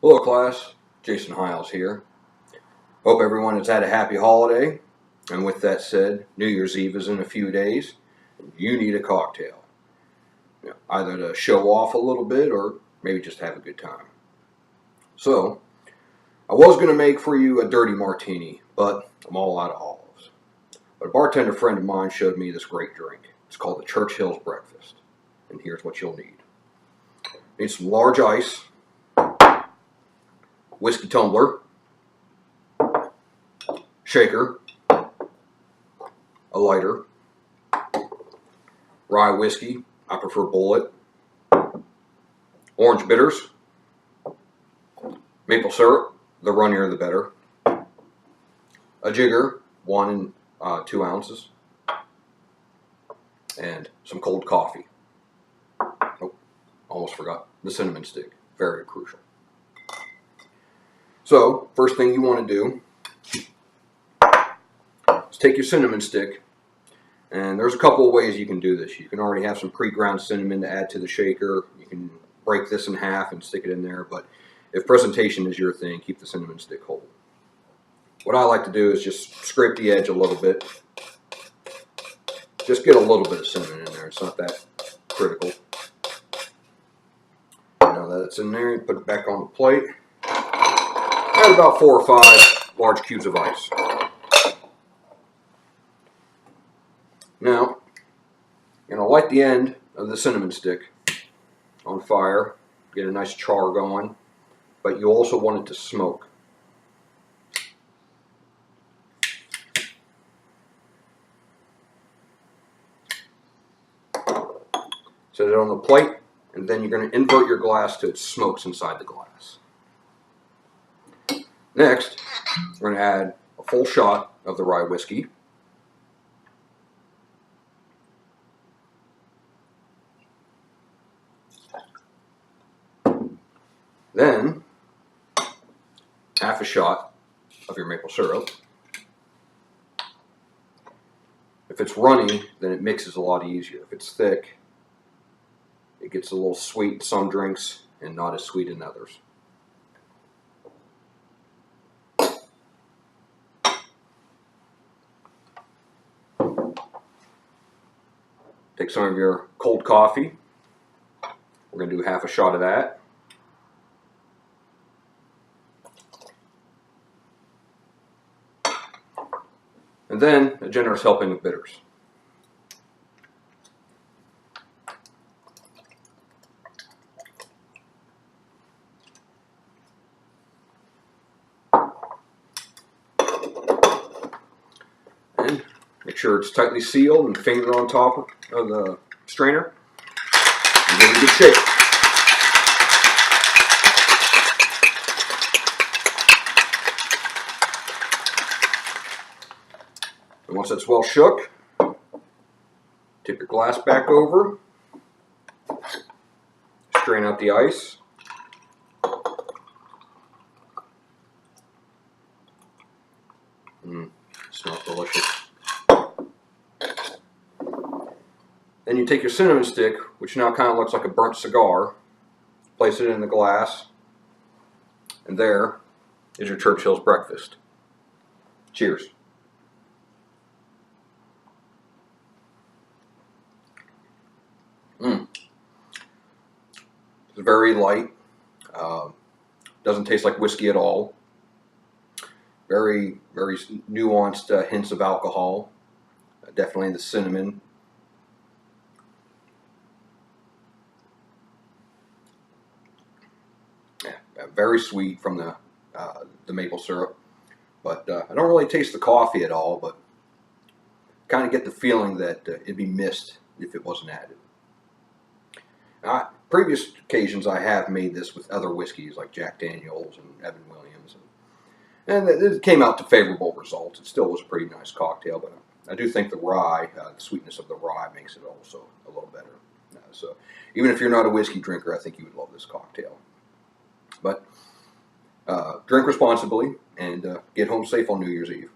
Hello class, Jason Hiles here. Hope everyone has had a happy holiday. And with that said, New Year's Eve is in a few days. And you need a cocktail. Either to show off a little bit or maybe just have a good time. So, I was going to make for you a dirty martini, but I'm all out of olives. But a bartender friend of mine showed me this great drink. It's called the Churchill's Breakfast. And here's what you'll need. You need some large ice, whiskey tumbler, shaker, a lighter, rye whiskey, I prefer Bullet, orange bitters, maple syrup, the runnier the better, a jigger, 1 and 2 ounces, and some cold coffee. Oh, almost forgot, the cinnamon stick, very crucial. So, first thing you want to do is take your cinnamon stick, and there's a couple of ways you can do this. You can already have some pre-ground cinnamon to add to the shaker. You can break this in half and stick it in there, but if presentation is your thing, keep the cinnamon stick whole. What I like to do is just scrape the edge a little bit. Just get a little bit of cinnamon in there. It's not that critical. Now that it's in there, you put it back on the plate. Add about 4 or 5 large cubes of ice. Now, you're going to light the end of the cinnamon stick on fire, get a nice char going, but you also want it to smoke. Set it on the plate, and then you're going to invert your glass to it smokes inside the glass. Next, we're going to add a full shot of the rye whiskey. Then, half a shot of your maple syrup. If it's runny, then it mixes a lot easier. If it's thick, it gets a little sweet in some drinks and not as sweet in others. Take some of your cold coffee. We're going to do half a shot of that. And then a generous helping of bitters. And make sure it's tightly sealed and finger on top of the strainer. And give it a good shake. And once it's well shook, tip your glass back over, strain out the ice, smells delicious. Then you take your cinnamon stick, which now kind of looks like a burnt cigar, place it in the glass, and there is your Churchill's Breakfast. Cheers. It's very light. Doesn't taste like whiskey at all. Very, very nuanced hints of alcohol. Definitely the cinnamon. Yeah, very sweet from the maple syrup. But I don't really taste the coffee at all, but kind of get the feeling that it'd be missed if it wasn't added. Previous occasions I have made this with other whiskeys like Jack Daniels and Evan Williams, and it came out to favorable results. It still was a pretty nice cocktail, but I do think the rye, the sweetness of the rye makes it also a little better. So even if you're not a whiskey drinker, I think you would love this cocktail. But drink responsibly and get home safe on New Year's Eve.